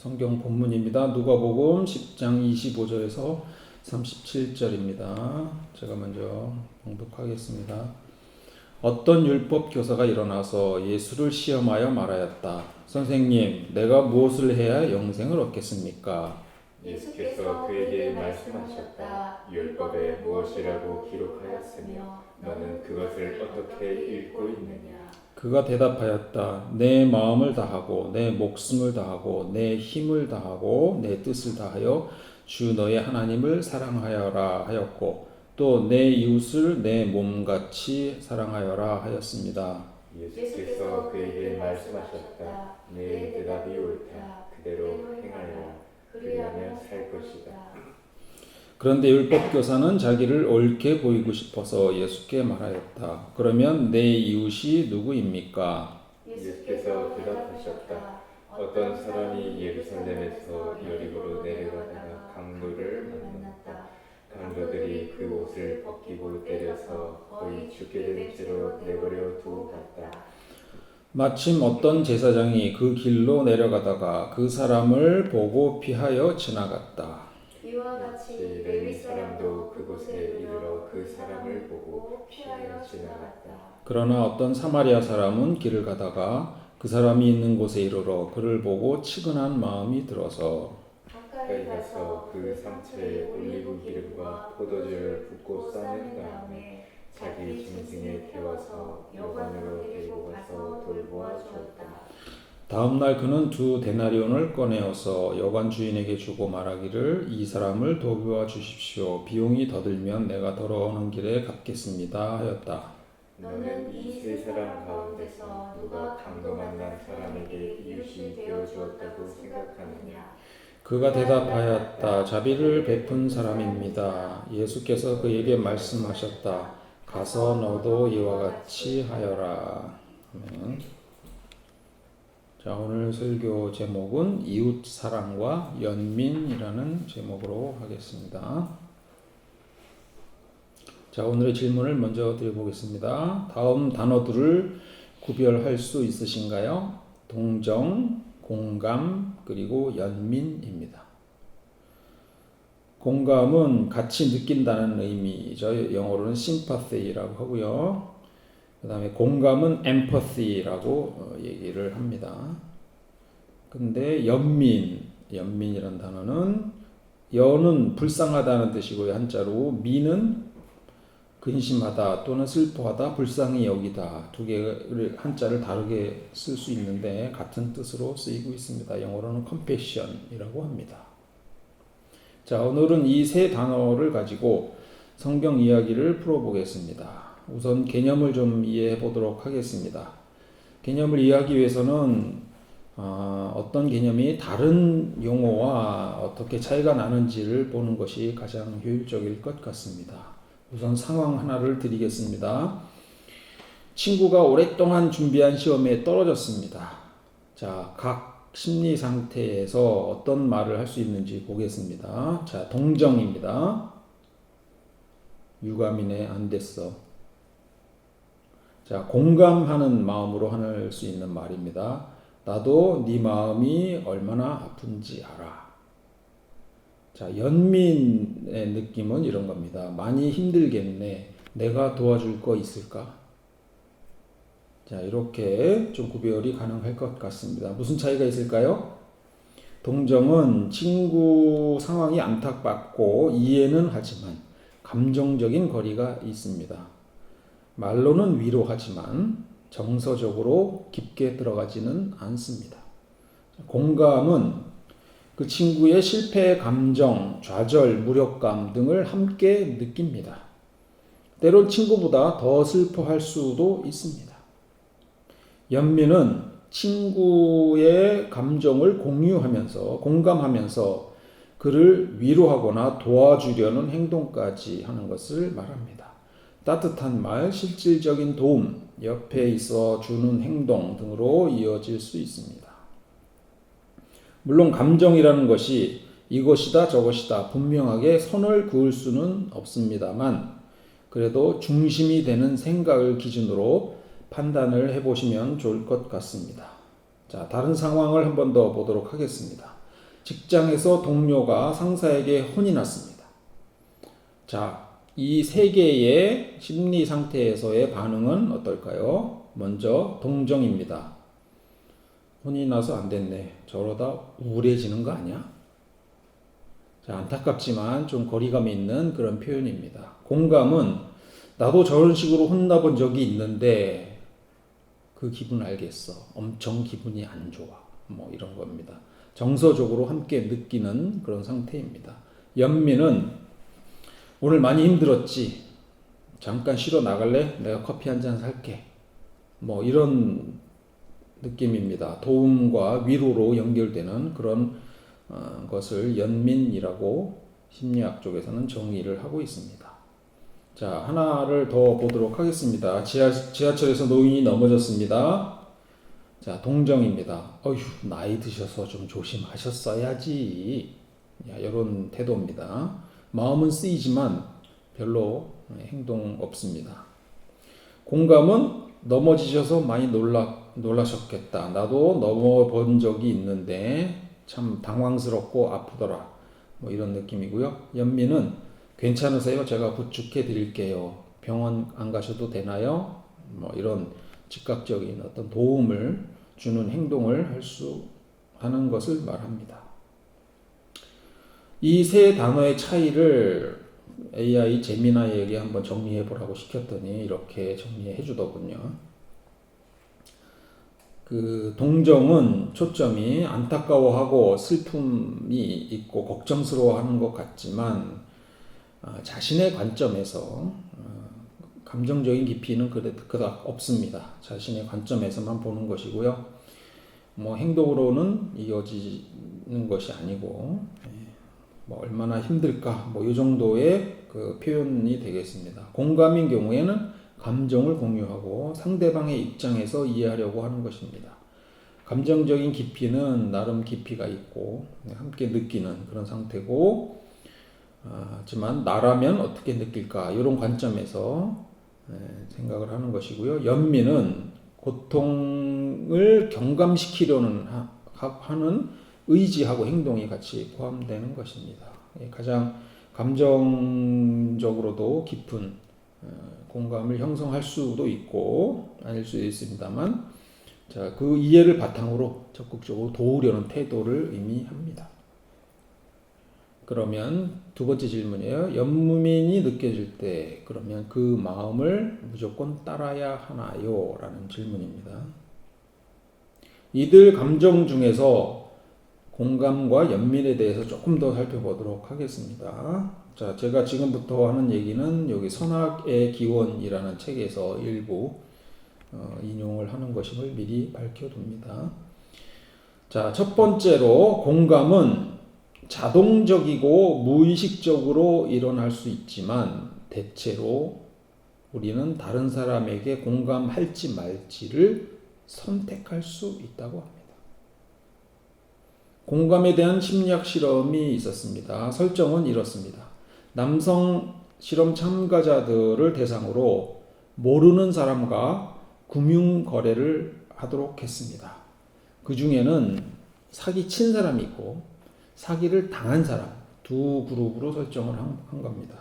성경 본문입니다. 누가복음 10장 25절에서 37절입니다. 제가 먼저 봉독하겠습니다. 어떤 율법 교사가 일어나서 예수를 시험하여 말하였다. 선생님, 내가 무엇을 해야 영생을 얻겠습니까? 예수께서 그에게 말씀하셨다. 율법에 무엇이라고 기록하였으며 너는 그것을 어떻게 읽고 있느냐? 그가 대답하였다. 내 마음을 다하고 내 목숨을 다하고 내 힘을 다하고 내 뜻을 다하여 주 너의 하나님을 사랑하여라 하였고 또 내 이웃을 내 몸같이 사랑하여라 하였습니다. 예수께서 그에게 말씀하셨다. 내 대답이 옳다. 그대로 행하여 그리하면 살 것이다. 그런데 율법교사는 자기를 옳게 보이고 싶어서 예수께 말하였다. 그러면 내 이웃이 누구입니까? 예수께서 대답하셨다. 어떤 사람이 예루살렘에서 여리고로 내려가다가 강도를 만났다. 강도들이 그 옷을 벗기고 때려서 거의 죽게 된 채로 내버려 두고 갔다. 마침 어떤 제사장이 그 길로 내려가다가 그 사람을 보고 피하여 지나갔다. 이와 같이 레위 사람도 그곳에 이르러 그 사람을 보고 피하여 지나갔다. 그러나 어떤 사마리아 사람은 길을 가다가 그 사람이 있는 곳에 이르러 그를 보고 치근한 마음이 들어서 가까이 가서 그 상처에 올리브 기름과 포도주를 붓고 싸는 다음에 자기 짐승에 태워서 여관으로 데리고 가서 돌보아 주었다. 다음 날 그는 2데나리온을 꺼내어서 여관 주인에게 주고 말하기를 이 사람을 돌보아 주십시오. 비용이 더 들면 내가 돌아오는 길에 갚겠습니다 하였다. 너는 이 세 사람 가운데서 누가 강도 만난 사람에게 이웃이 되어 주었다고 생각하느냐? 그가 대답하였다. 자비를 베푼 사람입니다. 예수께서 그에게 말씀하셨다. 가서 너도 이와 같이 하여라. 아멘. 자, 오늘 설교 제목은 이웃 사랑과 연민이라는 제목으로 하겠습니다. 자, 오늘의 질문을 먼저 드려보겠습니다. 다음 단어들을 구별할 수 있으신가요? 동정, 공감, 그리고 연민입니다. 공감은 같이 느낀다는 의미죠. 영어로는 sympathy라고 하고요. 그 다음에 공감은 empathy라고 얘기를 합니다. 근데 연민이라는 단어는 연은 불쌍하다는 뜻이고요. 한자로 민은 근심하다 또는 슬퍼하다, 불쌍히 여기다 두 개를 한자를 다르게 쓸 수 있는데 같은 뜻으로 쓰이고 있습니다. 영어로는 compassion이라고 합니다. 자, 오늘은 이 세 단어를 가지고 성경 이야기를 풀어보겠습니다. 우선 개념을 좀 이해해 보도록 하겠습니다. 개념을 이해하기 위해서는 어떤 개념이 다른 용어와 어떻게 차이가 나는지를 보는 것이 가장 효율적일 것 같습니다. 우선 상황 하나를 드리겠습니다. 친구가 오랫동안 준비한 시험에 떨어졌습니다. 자, 각 심리 상태에서 어떤 말을 할 수 있는지 보겠습니다. 자, 동정입니다. 유감이네, 안 됐어. 자, 공감하는 마음으로 할 수 있는 말입니다. 나도 네 마음이 얼마나 아픈지 알아. 자, 연민의 느낌은 이런 겁니다. 많이 힘들겠네. 내가 도와줄 거 있을까? 자, 이렇게 좀 구별이 가능할 것 같습니다. 무슨 차이가 있을까요? 동정은 친구 상황이 안타깝고 이해는 하지만 감정적인 거리가 있습니다. 말로는 위로하지만 정서적으로 깊게 들어가지는 않습니다. 공감은 그 친구의 실패의 감정, 좌절, 무력감 등을 함께 느낍니다. 때론 친구보다 더 슬퍼할 수도 있습니다. 연민은 친구의 감정을 공유하면서, 공감하면서 그를 위로하거나 도와주려는 행동까지 하는 것을 말합니다. 따뜻한 말, 실질적인 도움, 옆에 있어 주는 행동 등으로 이어질 수 있습니다. 물론 감정이라는 것이 이것이다 저것이다 분명하게 선을 그을 수는 없습니다만 그래도 중심이 되는 생각을 기준으로 판단을 해보시면 좋을 것 같습니다. 자, 다른 상황을 한 번 더 보도록 하겠습니다. 직장에서 동료가 상사에게 혼이 났습니다. 자, 이 세 개의 심리 상태에서의 반응은 어떨까요? 먼저 동정입니다. 혼이 나서 안 됐네. 저러다 우울해지는 거 아니야? 자, 안타깝지만 좀 거리감이 있는 그런 표현입니다. 공감은 나도 저런 식으로 혼나본 적이 있는데 그 기분 알겠어. 엄청 기분이 안 좋아. 뭐 이런 겁니다. 정서적으로 함께 느끼는 그런 상태입니다. 연민은 오늘 많이 힘들었지. 잠깐 쉬러 나갈래? 내가 커피 한 잔 살게. 뭐 이런 느낌입니다. 도움과 위로로 연결되는 그런 것을 연민이라고 심리학 쪽에서는 정의를 하고 있습니다. 자, 하나를 더 보도록 하겠습니다. 지하철에서 노인이 넘어졌습니다. 자, 동정입니다. 어휴, 나이 드셔서 좀 조심하셨어야지. 이런 태도입니다. 마음은 쓰이지만 별로 행동 없습니다. 공감은 넘어지셔서 많이 놀라셨겠다. 나도 넘어본 적이 있는데 참 당황스럽고 아프더라. 뭐 이런 느낌이고요. 연민은 괜찮으세요? 제가 부축해 드릴게요. 병원 안 가셔도 되나요? 뭐 이런 즉각적인 어떤 도움을 주는 행동을 하는 것을 말합니다. 이 세 단어의 차이를 AI 제미나이에게 한번 정리해 보라고 시켰더니 이렇게 정리해 주더군요. 그 동정은 초점이 안타까워하고 슬픔이 있고 걱정스러워하는 것 같지만 자신의 관점에서 감정적인 깊이는 그닥 없습니다. 자신의 관점에서만 보는 것이고요. 뭐 행동으로는 이어지는 것이 아니고 뭐 얼마나 힘들까 뭐 이 정도의 그 표현이 되겠습니다. 공감인 경우에는 감정을 공유하고 상대방의 입장에서 이해하려고 하는 것입니다. 감정적인 깊이는 나름 깊이가 있고 함께 느끼는 그런 상태고 하지만 나라면 어떻게 느낄까 이런 관점에서 생각을 하는 것이고요. 연민은 고통을 경감시키려는 하는 의지하고 행동이 같이 포함되는 것입니다. 가장 감정적으로도 깊은 공감을 형성할 수도 있고 아닐 수도 있습니다만 자, 그 이해를 바탕으로 적극적으로 도우려는 태도를 의미합니다. 그러면 두 번째 질문이에요. 연민이 느껴질 때 그러면 그 마음을 무조건 따라야 하나요? 라는 질문입니다. 이들 감정 중에서 공감과 연민에 대해서 조금 더 살펴보도록 하겠습니다. 자, 제가 지금부터 하는 얘기는 여기 선악의 기원이라는 책에서 일부 인용을 하는 것임을 미리 밝혀둡니다. 자, 첫 번째로 공감은 자동적이고 무의식적으로 일어날 수 있지만 대체로 우리는 다른 사람에게 공감할지 말지를 선택할 수 있다고 합니다. 공감에 대한 심리학 실험이 있었습니다. 설정은 이렇습니다. 남성 실험 참가자들을 대상으로 모르는 사람과 금융 거래를 하도록 했습니다. 그 중에는 사기친 사람이 있고 사기를 당한 사람 두 그룹으로 설정을 한 겁니다.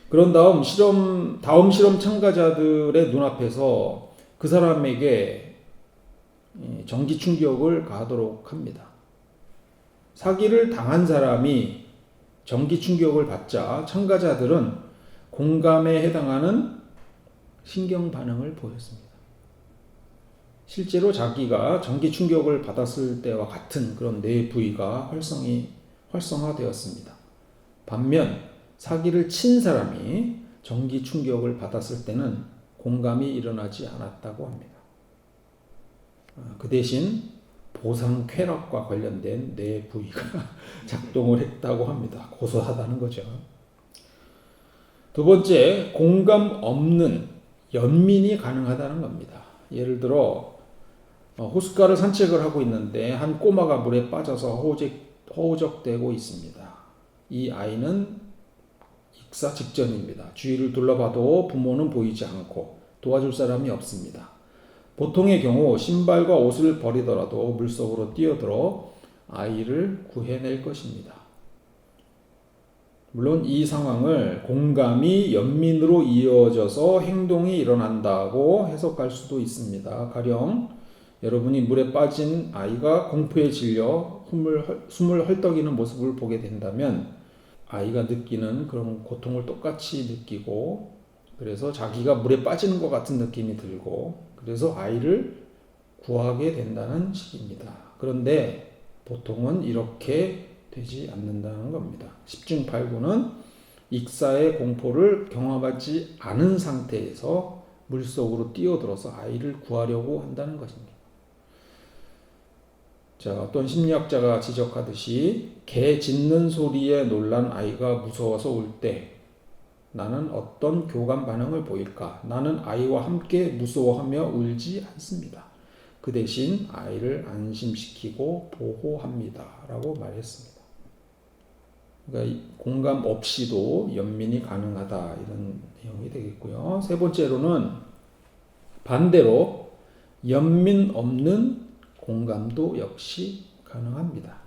그런 다음 실험 참가자들의 눈앞에서 그 사람에게 전기 충격을 가하도록 합니다. 사기를 당한 사람이 전기 충격을 받자 참가자들은 공감에 해당하는 신경 반응을 보였습니다. 실제로 자기가 전기 충격을 받았을 때와 같은 그런 뇌 부위가 활성화되었습니다. 반면 사기를 친 사람이 전기 충격을 받았을 때는 공감이 일어나지 않았다고 합니다. 그 대신 보상 쾌락과 관련된 뇌 부위가 작동을 했다고 합니다. 고소하다는 거죠. 두 번째, 공감 없는 연민이 가능하다는 겁니다. 예를 들어 호숫가를 산책을 하고 있는데 한 꼬마가 물에 빠져서 허우적대고 있습니다. 이 아이는 익사 직전입니다. 주위를 둘러봐도 부모는 보이지 않고 도와줄 사람이 없습니다. 보통의 경우 신발과 옷을 버리더라도 물속으로 뛰어들어 아이를 구해낼 것입니다. 물론 이 상황을 공감이 연민으로 이어져서 행동이 일어난다고 해석할 수도 있습니다. 가령 여러분이 물에 빠진 아이가 공포에 질려 숨을 헐떡이는 모습을 보게 된다면 아이가 느끼는 그런 고통을 똑같이 느끼고 그래서 자기가 물에 빠지는 것 같은 느낌이 들고 그래서 아이를 구하게 된다는 식입니다. 그런데 보통은 이렇게 되지 않는다는 겁니다. 10중 8구는 익사의 공포를 경험하지 않은 상태에서 물속으로 뛰어들어서 아이를 구하려고 한다는 것입니다. 자, 어떤 심리학자가 지적하듯이 개 짖는 소리에 놀란 아이가 무서워서 울 때 나는 어떤 교감 반응을 보일까? 나는 아이와 함께 무서워하며 울지 않습니다. 그 대신 아이를 안심시키고 보호합니다. 라고 말했습니다. 그러니까 공감 없이도 연민이 가능하다 이런 내용이 되겠고요. 세 번째로는 반대로 연민 없는 공감도 역시 가능합니다.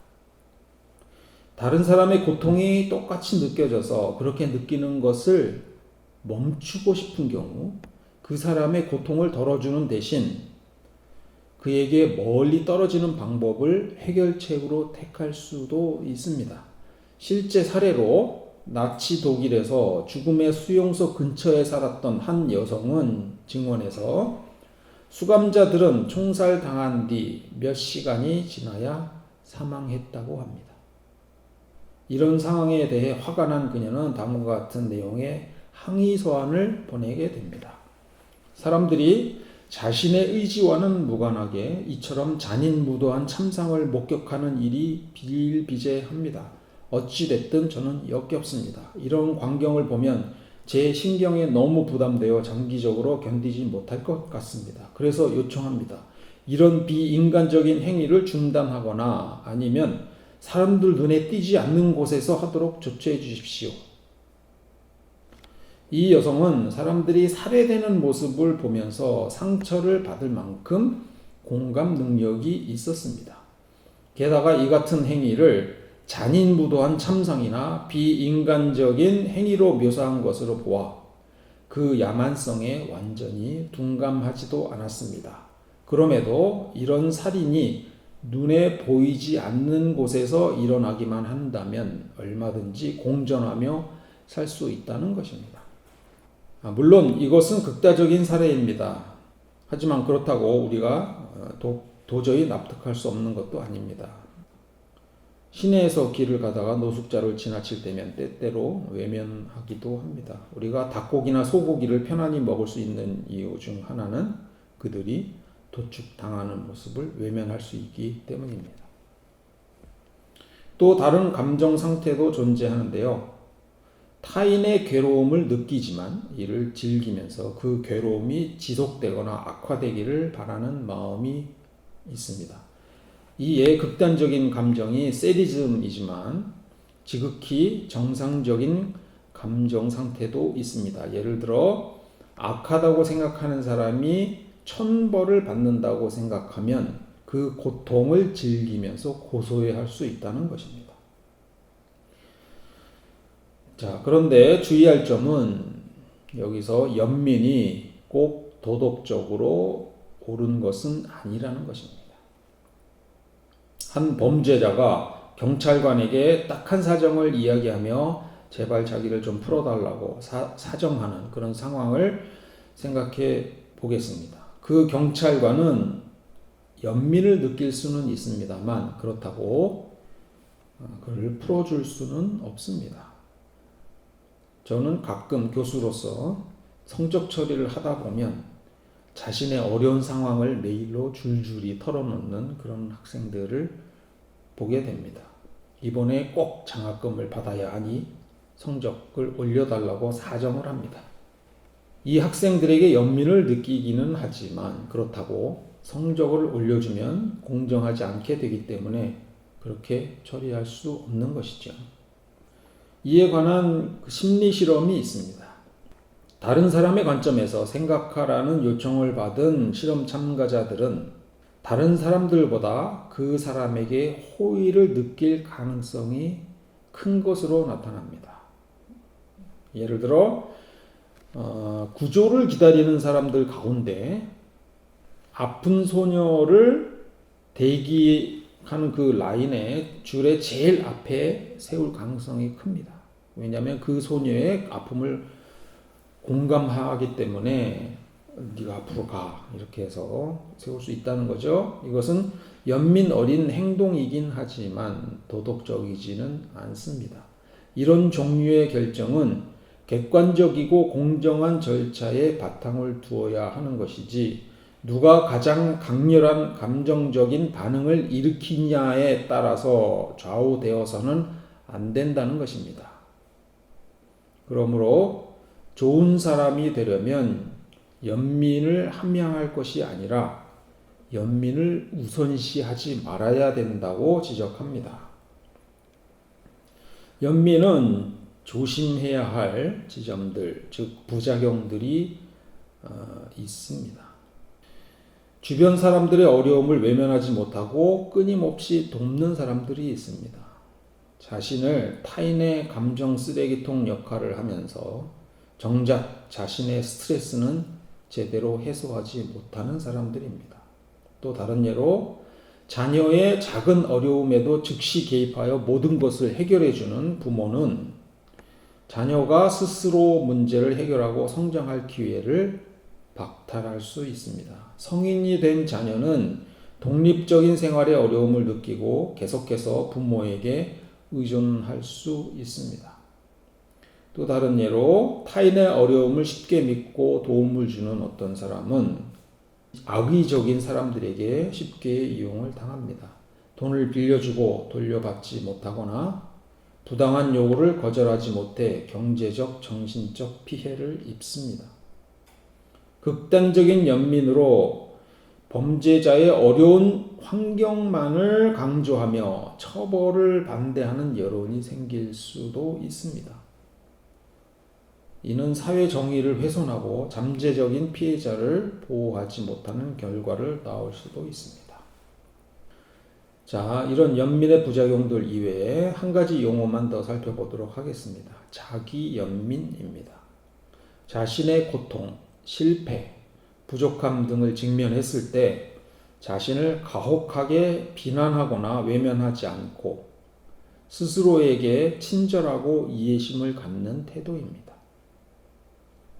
다른 사람의 고통이 똑같이 느껴져서 그렇게 느끼는 것을 멈추고 싶은 경우 그 사람의 고통을 덜어주는 대신 그에게 멀리 떨어지는 방법을 해결책으로 택할 수도 있습니다. 실제 사례로 나치 독일에서 죽음의 수용소 근처에 살았던 한 여성은 증언에서 수감자들은 총살당한 뒤 몇 시간이 지나야 사망했다고 합니다. 이런 상황에 대해 화가 난 그녀는 다음과 같은 내용의 항의 서한을 보내게 됩니다. 사람들이 자신의 의지와는 무관하게 이처럼 잔인무도한 참상을 목격하는 일이 비일비재합니다. 어찌됐든 저는 역겹습니다. 이런 광경을 보면 제 신경에 너무 부담되어 장기적으로 견디지 못할 것 같습니다. 그래서 요청합니다. 이런 비인간적인 행위를 중단하거나 아니면 사람들 눈에 띄지 않는 곳에서 하도록 조처해 주십시오. 이 여성은 사람들이 살해되는 모습을 보면서 상처를 받을 만큼 공감 능력이 있었습니다. 게다가 이 같은 행위를 잔인무도한 참상이나 비인간적인 행위로 묘사한 것으로 보아 그 야만성에 완전히 둔감하지도 않았습니다. 그럼에도 이런 살인이 눈에 보이지 않는 곳에서 일어나기만 한다면 얼마든지 공존하며 살 수 있다는 것입니다. 물론 이것은 극단적인 사례입니다. 하지만 그렇다고 우리가 도저히 납득할 수 없는 것도 아닙니다. 시내에서 길을 가다가 노숙자를 지나칠 때면 때때로 외면하기도 합니다. 우리가 닭고기나 소고기를 편안히 먹을 수 있는 이유 중 하나는 그들이 도축당하는 모습을 외면할 수 있기 때문입니다. 또 다른 감정 상태도 존재하는데요. 타인의 괴로움을 느끼지만 이를 즐기면서 그 괴로움이 지속되거나 악화되기를 바라는 마음이 있습니다. 이에 극단적인 감정이 세디즘이지만 지극히 정상적인 감정 상태도 있습니다. 예를 들어 악하다고 생각하는 사람이 천벌을 받는다고 생각하면 그 고통을 즐기면서 고소해할 수 있다는 것입니다. 자, 그런데 주의할 점은 여기서 연민이 꼭 도덕적으로 옳은 것은 아니라는 것입니다. 한 범죄자가 경찰관에게 딱한 사정을 이야기하며 제발 자기를 좀 풀어달라고 사정하는 그런 상황을 생각해 보겠습니다. 그 경찰관은 연민을 느낄 수는 있습니다만 그렇다고 그를 풀어줄 수는 없습니다. 저는 가끔 교수로서 성적 처리를 하다 보면 자신의 어려운 상황을 메일로 줄줄이 털어놓는 그런 학생들을 보게 됩니다. 이번에 꼭 장학금을 받아야 하니 성적을 올려달라고 사정을 합니다. 이 학생들에게 연민을 느끼기는 하지만 그렇다고 성적을 올려주면 공정하지 않게 되기 때문에 그렇게 처리할 수 없는 것이죠. 이에 관한 심리 실험이 있습니다. 다른 사람의 관점에서 생각하라는 요청을 받은 실험 참가자들은 다른 사람들보다 그 사람에게 호의를 느낄 가능성이 큰 것으로 나타납니다. 예를 들어 구조를 기다리는 사람들 가운데 아픈 소녀를 대기하는 그 라인의 줄의 제일 앞에 세울 가능성이 큽니다. 왜냐하면 그 소녀의 아픔을 공감하기 때문에 네가 앞으로 가 이렇게 해서 세울 수 있다는 거죠. 이것은 연민 어린 행동이긴 하지만 도덕적이지는 않습니다. 이런 종류의 결정은 객관적이고 공정한 절차에 바탕을 두어야 하는 것이지 누가 가장 강렬한 감정적인 반응을 일으키냐에 따라서 좌우되어서는 안 된다는 것입니다. 그러므로 좋은 사람이 되려면 연민을 함양할 것이 아니라 연민을 우선시하지 말아야 된다고 지적합니다. 연민은 조심해야 할 지점들, 즉 부작용들이 있습니다. 주변 사람들의 어려움을 외면하지 못하고 끊임없이 돕는 사람들이 있습니다. 자신을 타인의 감정 쓰레기통 역할을 하면서 정작 자신의 스트레스는 제대로 해소하지 못하는 사람들입니다. 또 다른 예로 자녀의 작은 어려움에도 즉시 개입하여 모든 것을 해결해주는 부모는 자녀가 스스로 문제를 해결하고 성장할 기회를 박탈할 수 있습니다. 성인이 된 자녀는 독립적인 생활의 어려움을 느끼고 계속해서 부모에게 의존할 수 있습니다. 또 다른 예로 타인의 어려움을 쉽게 믿고 도움을 주는 어떤 사람은 악의적인 사람들에게 쉽게 이용을 당합니다. 돈을 빌려주고 돌려받지 못하거나 부당한 요구를 거절하지 못해 경제적, 정신적 피해를 입습니다. 극단적인 연민으로 범죄자의 어려운 환경만을 강조하며 처벌을 반대하는 여론이 생길 수도 있습니다. 이는 사회 정의를 훼손하고 잠재적인 피해자를 보호하지 못하는 결과를 낳을 수도 있습니다. 자, 이런 연민의 부작용들 이외에 한 가지 용어만 더 살펴보도록 하겠습니다. 자기 연민입니다. 자신의 고통, 실패, 부족함 등을 직면했을 때 자신을 가혹하게 비난하거나 외면하지 않고 스스로에게 친절하고 이해심을 갖는 태도입니다.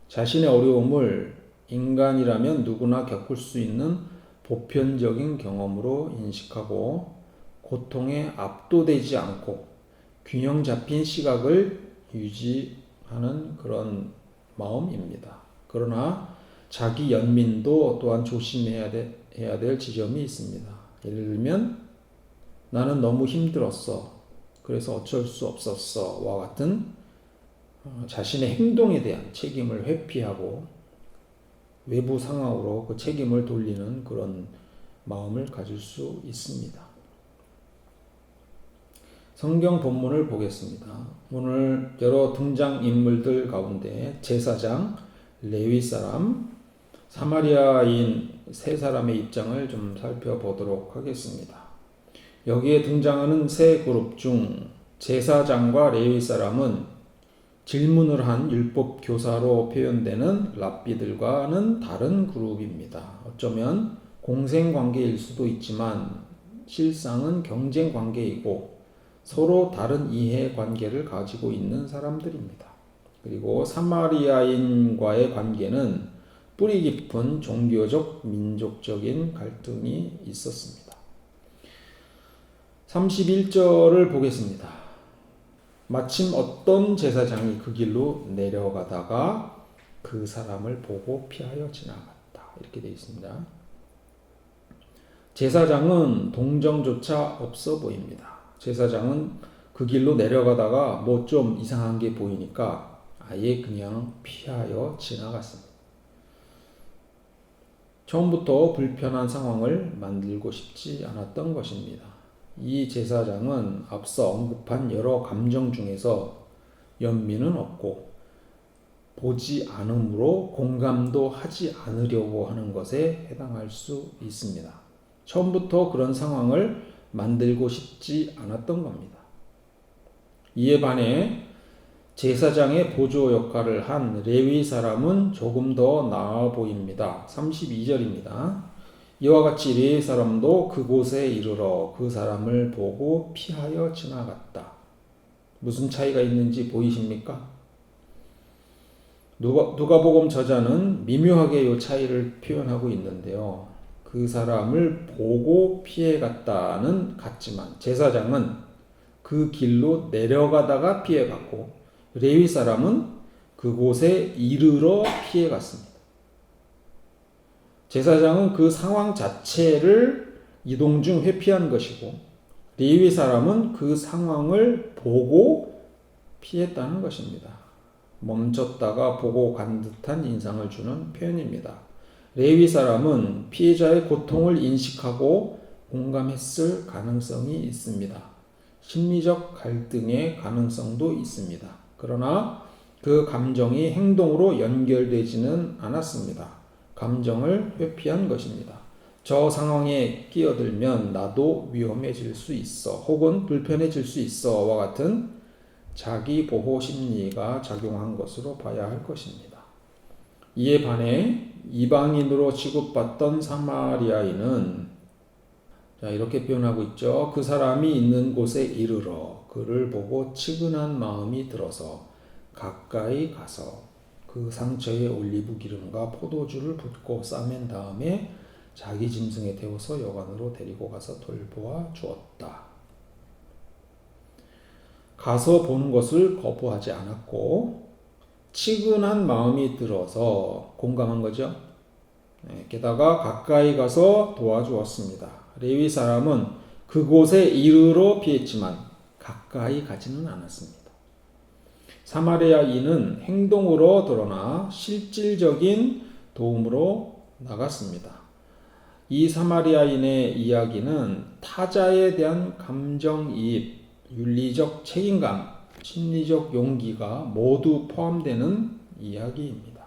자신의 어려움을 인간이라면 누구나 겪을 수 있는 보편적인 경험으로 인식하고 고통에 압도되지 않고 균형 잡힌 시각을 유지하는 그런 마음입니다. 그러나 자기 연민도 또한 조심해야 될 지점이 있습니다. 예를 들면 나는 너무 힘들었어. 그래서 어쩔 수 없었어. 와 같은 자신의 행동에 대한 책임을 회피하고 외부 상황으로 그 책임을 돌리는 그런 마음을 가질 수 있습니다. 성경 본문을 보겠습니다. 오늘 여러 등장인물들 가운데 제사장, 레위 사람, 사마리아인 세 사람의 입장을 좀 살펴보도록 하겠습니다. 여기에 등장하는 세 그룹 중 제사장과 레위 사람은 질문을 한 율법 교사로 표현되는 랍비들과는 다른 그룹입니다. 어쩌면 공생 관계일 수도 있지만 실상은 경쟁 관계이고 서로 다른 이해 관계를 가지고 있는 사람들입니다. 그리고 사마리아인과의 관계는 뿌리 깊은 종교적, 민족적인 갈등이 있었습니다. 31절을 보겠습니다. 마침 어떤 제사장이 그 길로 내려가다가 그 사람을 보고 피하여 지나갔다. 이렇게 되어 있습니다. 제사장은 동정조차 없어 보입니다. 제사장은 그 길로 내려가다가 뭐 좀 이상한 게 보이니까 아예 그냥 피하여 지나갔습니다. 처음부터 불편한 상황을 만들고 싶지 않았던 것입니다. 이 제사장은 앞서 언급한 여러 감정 중에서 연민은 없고 보지 않음으로 공감도 하지 않으려고 하는 것에 해당할 수 있습니다. 처음부터 그런 상황을 만들고 싶지 않았던 겁니다. 이에 반해 제사장의 보조 역할을 한 레위 사람은 조금 더 나아 보입니다. 32절입니다. 이와 같이 레위 사람도 그곳에 이르러 그 사람을 보고 피하여 지나갔다. 무슨 차이가 있는지 보이십니까? 누가복음 저자는 미묘하게 이 차이를 표현하고 있는데요. 그 사람을 보고 피해갔다는 같지만 제사장은 그 길로 내려가다가 피해갔고 레위 사람은 그곳에 이르러 피해갔습니다. 제사장은 그 상황 자체를 이동 중 회피한 것이고 레위 사람은 그 상황을 보고 피했다는 것입니다. 멈췄다가 보고 간 듯한 인상을 주는 표현입니다. 레위 사람은 피해자의 고통을 인식하고 공감했을 가능성이 있습니다. 심리적 갈등의 가능성도 있습니다. 그러나 그 감정이 행동으로 연결되지는 않았습니다. 감정을 회피한 것입니다. 저 상황에 끼어들면 나도 위험해질 수 있어 혹은 불편해질 수 있어와 같은 자기 보호 심리가 작용한 것으로 봐야 할 것입니다. 이에 반해 이방인으로 취급받던 사마리아인은 이렇게 표현하고 있죠. 그 사람이 있는 곳에 이르러 그를 보고 치근한 마음이 들어서 가까이 가서 그 상처에 올리브 기름과 포도주를 붓고 싸맨 다음에 자기 짐승에 태워서 여관으로 데리고 가서 돌보아 주었다. 가서 보는 것을 거부하지 않았고 치근한 마음이 들어서 공감한 거죠. 게다가 가까이 가서 도와주었습니다. 레위 사람은 그곳에 이르러 피했지만 가까이 가지는 않았습니다. 사마리아인은 행동으로 드러나 실질적인 도움으로 나갔습니다. 이 사마리아인의 이야기는 타자에 대한 감정이입, 윤리적 책임감, 심리적 용기가 모두 포함되는 이야기입니다.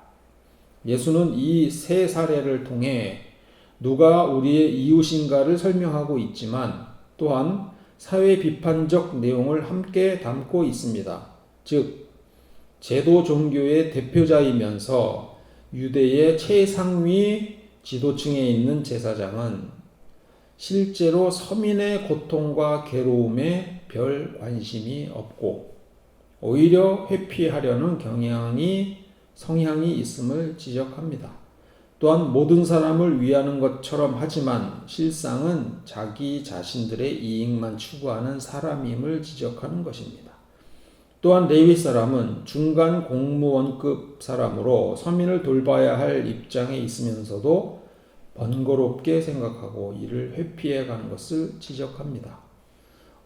예수는 이 세 사례를 통해 누가 우리의 이웃인가를 설명하고 있지만 또한 사회 비판적 내용을 함께 담고 있습니다. 즉, 제도 종교의 대표자이면서 유대의 최상위 지도층에 있는 제사장은 실제로 서민의 고통과 괴로움에 별 관심이 없고 오히려 회피하려는 성향이 있음을 지적합니다. 또한 모든 사람을 위하는 것처럼 하지만 실상은 자기 자신들의 이익만 추구하는 사람임을 지적하는 것입니다. 또한 레위 사람은 중간 공무원급 사람으로 서민을 돌봐야 할 입장에 있으면서도 번거롭게 생각하고 이를 회피해 가는 것을 지적합니다.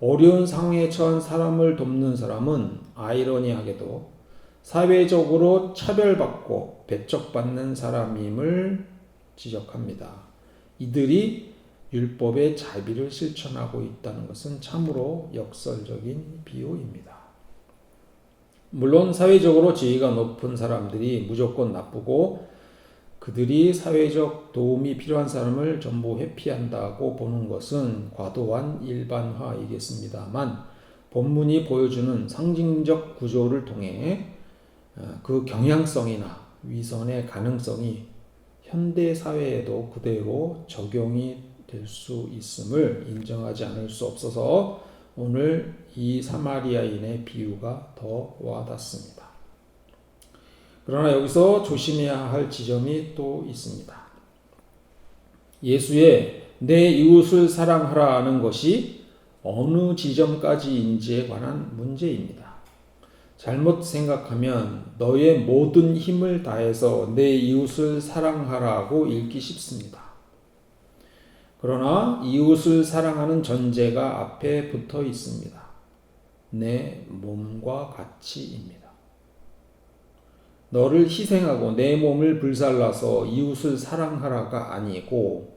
어려운 상황에 처한 사람을 돕는 사람은 아이러니하게도 사회적으로 차별받고 배척받는 사람임을 지적합니다. 이들이 율법의 자비를 실천하고 있다는 것은 참으로 역설적인 비유입니다. 물론 사회적으로 지위가 높은 사람들이 무조건 나쁘고 그들이 사회적 도움이 필요한 사람을 전부 회피한다고 보는 것은 과도한 일반화이겠습니다만 본문이 보여주는 상징적 구조를 통해 그 경향성이나 위선의 가능성이 현대 사회에도 그대로 적용이 될 수 있음을 인정하지 않을 수 없어서 오늘 이 사마리아인의 비유가 더 와닿습니다. 그러나 여기서 조심해야 할 지점이 또 있습니다. 예수의 내 이웃을 사랑하라는 것이 어느 지점까지인지에 관한 문제입니다. 잘못 생각하면 너의 모든 힘을 다해서 내 이웃을 사랑하라고 읽기 쉽습니다. 그러나 이웃을 사랑하는 전제가 앞에 붙어 있습니다. 내 몸과 같이입니다. 너를 희생하고 내 몸을 불살라서 이웃을 사랑하라가 아니고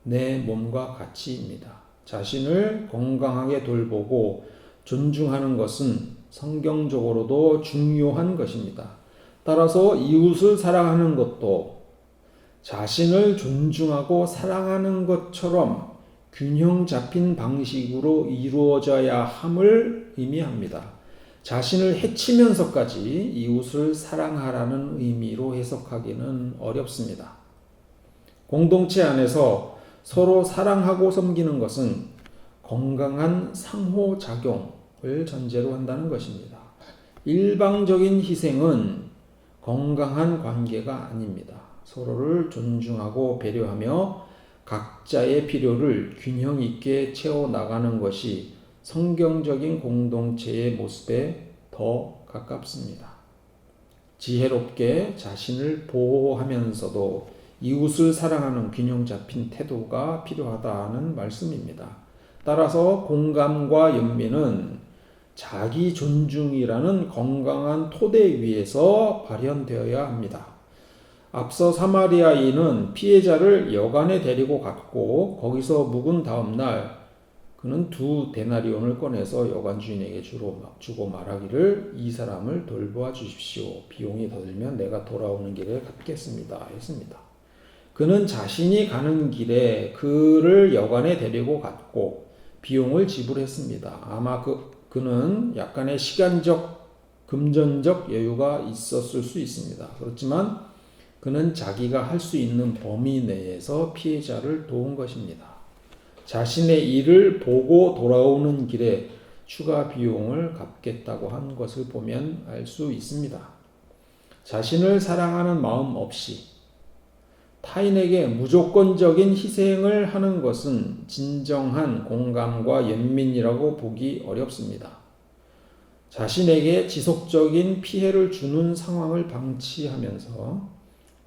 내 몸과 같이입니다. 자신을 건강하게 돌보고 존중하는 것은 성경적으로도 중요한 것입니다. 따라서 이웃을 사랑하는 것도 자신을 존중하고 사랑하는 것처럼 균형 잡힌 방식으로 이루어져야 함을 의미합니다. 자신을 해치면서까지 이웃을 사랑하라는 의미로 해석하기는 어렵습니다. 공동체 안에서 서로 사랑하고 섬기는 것은 건강한 상호작용을 전제로 한다는 것입니다. 일방적인 희생은 건강한 관계가 아닙니다. 서로를 존중하고 배려하며 각자의 필요를 균형 있게 채워나가는 것이 성경적인 공동체의 모습에 더 가깝습니다. 지혜롭게 자신을 보호하면서도 이웃을 사랑하는 균형 잡힌 태도가 필요하다는 말씀입니다. 따라서 공감과 연민은 자기 존중이라는 건강한 토대 위에서 발현되어야 합니다. 앞서 사마리아인은 피해자를 여관에 데리고 갔고 거기서 묵은 다음 날 그는 2데나리온을 꺼내서 여관 주인에게 주고 말하기를 이 사람을 돌보아 주십시오. 비용이 더 들면 내가 돌아오는 길에 갚겠습니다. 했습니다. 그는 자신이 가는 길에 그를 여관에 데리고 갔고 비용을 지불했습니다. 아마 그는 약간의 시간적, 금전적 여유가 있었을 수 있습니다. 그렇지만 그는 자기가 할 수 있는 범위 내에서 피해자를 도운 것입니다. 자신의 일을 보고 돌아오는 길에 추가 비용을 갚겠다고 한 것을 보면 알 수 있습니다. 자신을 사랑하는 마음 없이 타인에게 무조건적인 희생을 하는 것은 진정한 공감과 연민이라고 보기 어렵습니다. 자신에게 지속적인 피해를 주는 상황을 방치하면서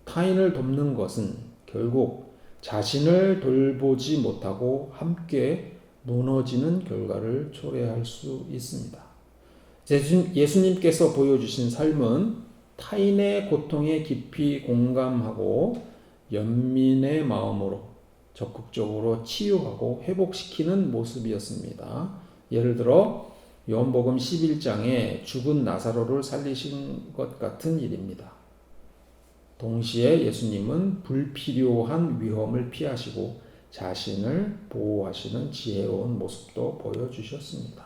타인을 돕는 것은 결국 자신을 돌보지 못하고 함께 무너지는 결과를 초래할 수 있습니다. 예수님께서 보여주신 삶은 타인의 고통에 깊이 공감하고 연민의 마음으로 적극적으로 치유하고 회복시키는 모습이었습니다. 예를 들어 요한복음 11장에 죽은 나사로를 살리신 것 같은 일입니다. 동시에 예수님은 불필요한 위험을 피하시고 자신을 보호하시는 지혜로운 모습도 보여주셨습니다.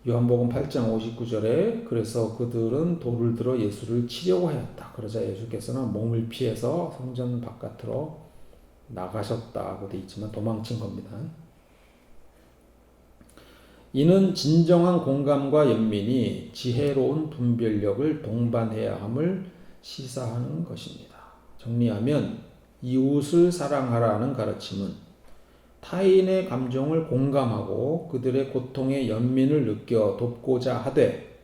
요한복음 8장 59절에 그래서 그들은 돌을 들어 예수를 치려고 하였다. 그러자 예수께서는 몸을 피해서 성전 바깥으로 나가셨다고 되어 있지만 도망친 겁니다. 이는 진정한 공감과 연민이 지혜로운 분별력을 동반해야 함을 시사하는 것입니다. 정리하면 이웃을 사랑하라는 가르침은 타인의 감정을 공감하고 그들의 고통에 연민을 느껴 돕고자 하되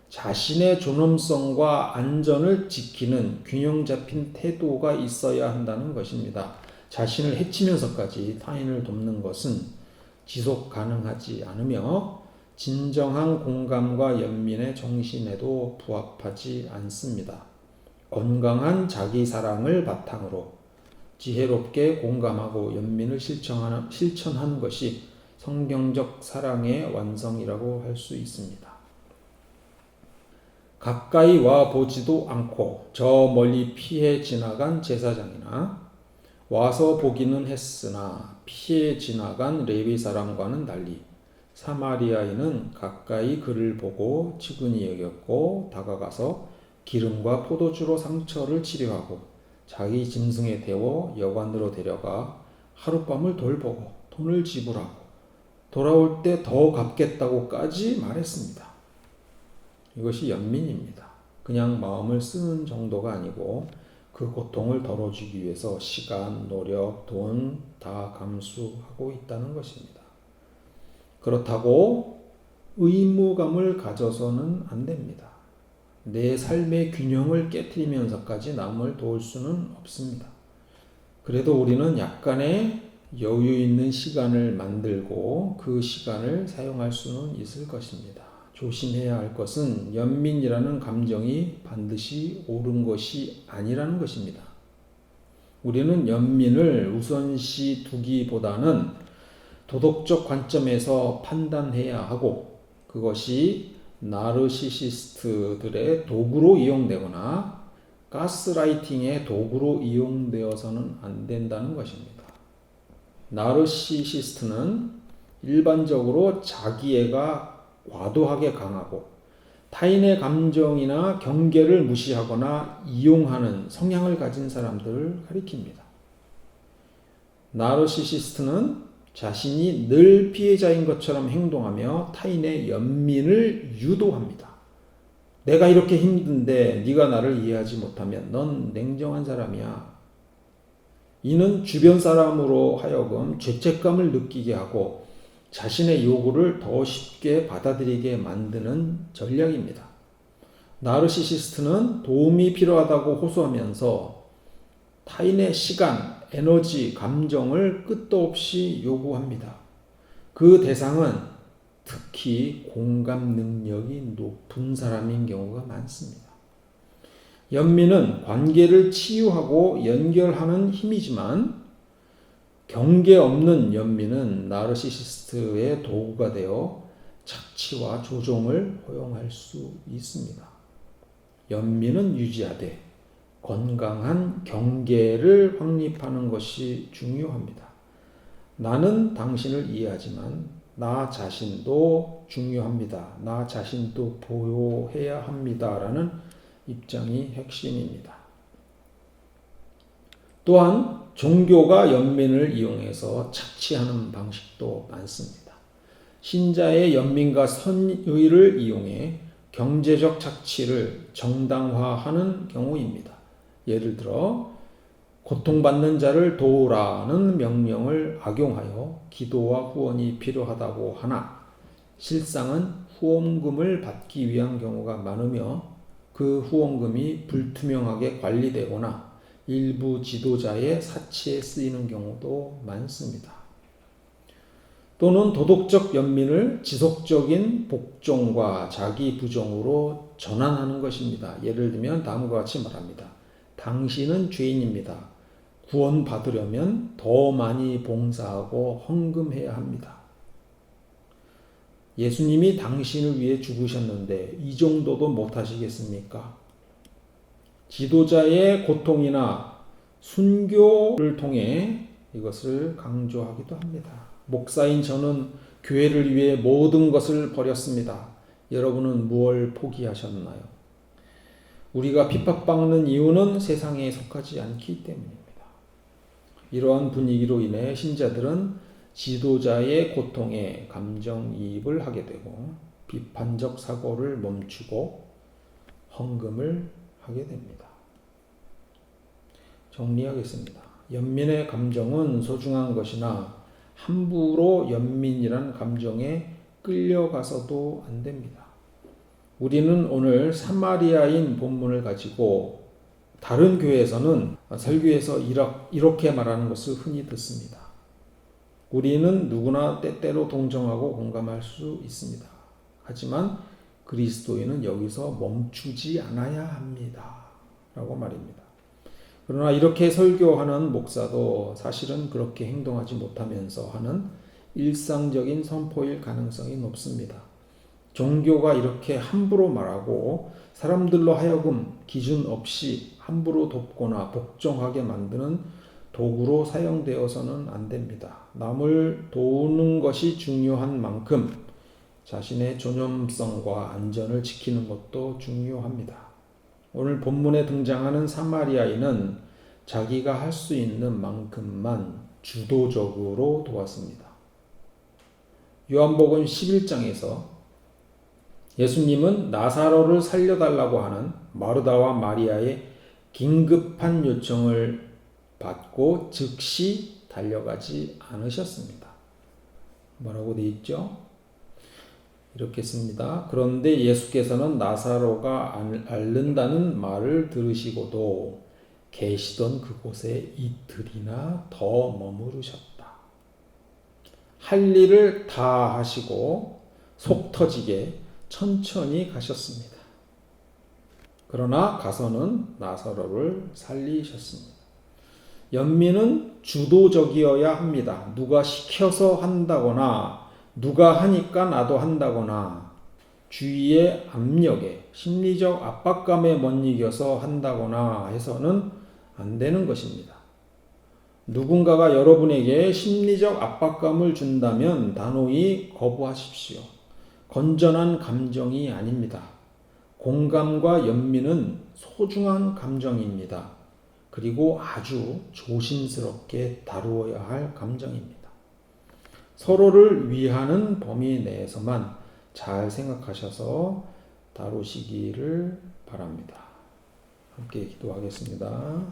자신의 존엄성과 안전을 지키는 균형 잡힌 태도가 있어야 한다는 것입니다. 자신을 해치면서까지 타인을 돕는 것은 지속 가능하지 않으며 진정한 공감과 연민의 정신에도 부합하지 않습니다. 건강한 자기 사랑을 바탕으로 지혜롭게 공감하고 연민을 실천하는 것이 성경적 사랑의 완성이라고 할 수 있습니다. 가까이 와 보지도 않고 저 멀리 피해 지나간 제사장이나 와서 보기는 했으나 피해 지나간 레위 사람과는 달리 사마리아인은 가까이 그를 보고 측은히 여겼고 다가가서 기름과 포도주로 상처를 치료하고 자기 짐승에 태워 여관으로 데려가 하룻밤을 돌보고 돈을 지불하고 돌아올 때 더 갚겠다고까지 말했습니다. 이것이 연민입니다. 그냥 마음을 쓰는 정도가 아니고 그 고통을 덜어주기 위해서 시간, 노력, 돈 다 감수하고 있다는 것입니다. 그렇다고 의무감을 가져서는 안 됩니다. 내 삶의 균형을 깨트리면서까지 남을 도울 수는 없습니다. 그래도 우리는 약간의 여유 있는 시간을 만들고 그 시간을 사용할 수는 있을 것입니다. 조심해야 할 것은 연민이라는 감정이 반드시 옳은 것이 아니라는 것입니다. 우리는 연민을 우선시 두기보다는 도덕적 관점에서 판단해야 하고 그것이 나르시시스트들의 도구로 이용되거나 가스라이팅의 도구로 이용되어서는 안 된다는 것입니다. 나르시시스트는 일반적으로 자기애가 과도하게 강하고 타인의 감정이나 경계를 무시하거나 이용하는 성향을 가진 사람들을 가리킵니다. 나르시시스트는 자신이 늘 피해자인 것처럼 행동하며 타인의 연민을 유도합니다. 내가 이렇게 힘든데 네가 나를 이해하지 못하면 넌 냉정한 사람이야. 이는 주변 사람으로 하여금 죄책감을 느끼게 하고 자신의 요구를 더 쉽게 받아들이게 만드는 전략입니다. 나르시시스트는 도움이 필요하다고 호소하면서 타인의 시간, 에너지, 감정을 끝도 없이 요구합니다. 그 대상은 특히 공감 능력이 높은 사람인 경우가 많습니다. 연민은 관계를 치유하고 연결하는 힘이지만 경계 없는 연민은 나르시시스트의 도구가 되어 착취와 조종을 허용할 수 있습니다. 연민은 유지하되 건강한 경계를 확립하는 것이 중요합니다. 나는 당신을 이해하지만 나 자신도 중요합니다. 나 자신도 보호해야 합니다라는 입장이 핵심입니다. 또한 종교가 연민을 이용해서 착취하는 방식도 많습니다. 신자의 연민과 선의를 이용해 경제적 착취를 정당화하는 경우입니다. 예를 들어 고통받는 자를 도우라는 명령을 악용하여 기도와 후원이 필요하다고 하나 실상은 후원금을 받기 위한 경우가 많으며 그 후원금이 불투명하게 관리되거나 일부 지도자의 사치에 쓰이는 경우도 많습니다. 또는 도덕적 연민을 지속적인 복종과 자기 부정으로 전환하는 것입니다. 예를 들면 다음과 같이 말합니다. 당신은 죄인입니다. 구원받으려면 더 많이 봉사하고 헌금해야 합니다. 예수님이 당신을 위해 죽으셨는데 이 정도도 못하시겠습니까? 지도자의 고통이나 순교를 통해 이것을 강조하기도 합니다. 목사인 저는 교회를 위해 모든 것을 버렸습니다. 여러분은 무엇을 포기하셨나요? 우리가 핍박받는 이유는 세상에 속하지 않기 때문입니다. 이러한 분위기로 인해 신자들은 지도자의 고통에 감정이입을 하게 되고 비판적 사고를 멈추고 헌금을 하게 됩니다. 정리하겠습니다. 연민의 감정은 소중한 것이나 함부로 연민이란 감정에 끌려가서도 안 됩니다. 우리는 오늘 사마리아인 본문을 가지고 다른 교회에서는 설교에서 이렇게 말하는 것을 흔히 듣습니다. 우리는 누구나 때때로 동정하고 공감할 수 있습니다. 하지만 그리스도인은 여기서 멈추지 않아야 합니다. 라고 말입니다. 그러나 이렇게 설교하는 목사도 사실은 그렇게 행동하지 못하면서 하는 일상적인 선포일 가능성이 높습니다. 종교가 이렇게 함부로 말하고 사람들로 하여금 기준 없이 함부로 돕거나 복종하게 만드는 도구로 사용되어서는 안 됩니다. 남을 도우는 것이 중요한 만큼 자신의 존엄성과 안전을 지키는 것도 중요합니다. 오늘 본문에 등장하는 사마리아인은 자기가 할 수 있는 만큼만 주도적으로 도왔습니다. 요한복음 11장에서 예수님은 나사로를 살려달라고 하는 마르다와 마리아의 긴급한 요청을 받고 즉시 달려가지 않으셨습니다. 뭐라고 되어 있죠? 이렇게 씁니다. 그런데 예수께서는 나사로가 앓는다는 말을 들으시고도 계시던 그곳에 이틀이나 더 머무르셨다. 할 일을 다 하시고 속 터지게 천천히 가셨습니다. 그러나 가서는 나사로를 살리셨습니다. 연민은 주도적이어야 합니다. 누가 시켜서 한다거나 누가 하니까 나도 한다거나 주위의 압력에, 심리적 압박감에 못 이겨서 한다거나 해서는 안 되는 것입니다. 누군가가 여러분에게 심리적 압박감을 준다면 단호히 거부하십시오. 건전한 감정이 아닙니다. 공감과 연민은 소중한 감정입니다. 그리고 아주 조심스럽게 다루어야 할 감정입니다. 서로를 위하는 범위 내에서만 잘 생각하셔서 다루시기를 바랍니다. 함께 기도하겠습니다.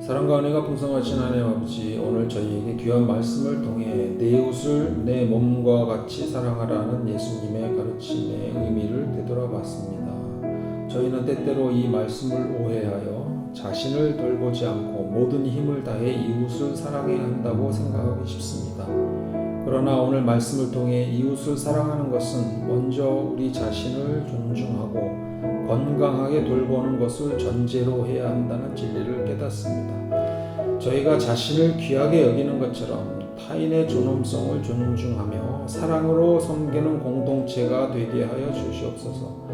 사랑과 은혜가 풍성하신 하나님 아버지, 오늘 저희에게 귀한 말씀을 통해 내 이웃을 내 몸과 같이 사랑하라는 예수님의 가르침의 의미를 되돌아봤습니다. 저희는 때때로 이 말씀을 오해하여 자신을 돌보지 않고 모든 힘을 다해 이웃을 사랑해야 한다고 생각하기 쉽습니다. 그러나 오늘 말씀을 통해 이웃을 사랑하는 것은 먼저 우리 자신을 존중하고 건강하게 돌보는 것을 전제로 해야 한다는 진리를 깨닫습니다. 저희가 자신을 귀하게 여기는 것처럼 타인의 존엄성을 존중하며 사랑으로 섬기는 공동체가 되게 하여 주시옵소서.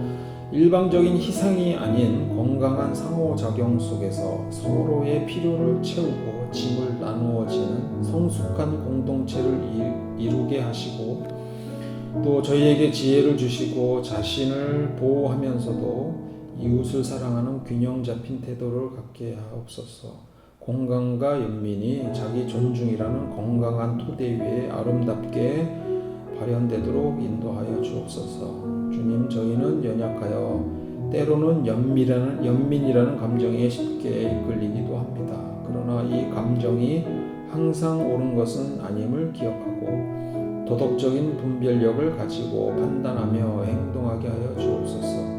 일방적인 희생이 아닌 건강한 상호작용 속에서 서로의 필요를 채우고 짐을 나누어지는 성숙한 공동체를 이루게 하시고, 또 저희에게 지혜를 주시고 자신을 보호하면서도 이웃을 사랑하는 균형 잡힌 태도를 갖게 하옵소서. 공감과 연민이 자기 존중이라는 건강한 토대 위에 아름답게 발현되도록 인도하여 주옵소서. 주님, 저희는 연약하여 때로는 연민이라는 감정에 쉽게 이끌리기도 합니다. 그러나 이 감정이 항상 옳은 것은 아님을 기억하고 도덕적인 분별력을 가지고 판단하며 행동하게 하여 주옵소서.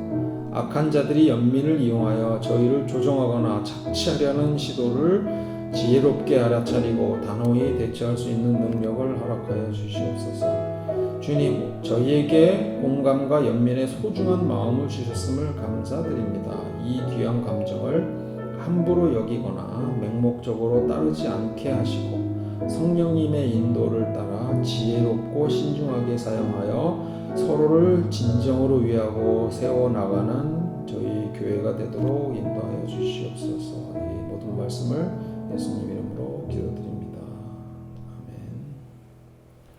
악한 자들이 연민을 이용하여 저희를 조종하거나 착취하려는 시도를 지혜롭게 알아차리고 단호히 대처할 수 있는 능력을 허락하여 주시옵소서. 주님, 저희에게 공감과 연민의 소중한 마음을 주셨음을 감사드립니다. 이 귀한 감정을 함부로 여기거나 맹목적으로 따르지 않게 하시고 성령님의 인도를 따라 지혜롭고 신중하게 사용하여 서로를 진정으로 위하고 세워나가는 저희 교회가 되도록 인도하여 주시옵소서. 이 모든 말씀을 예수님 이름으로 기도드립니다.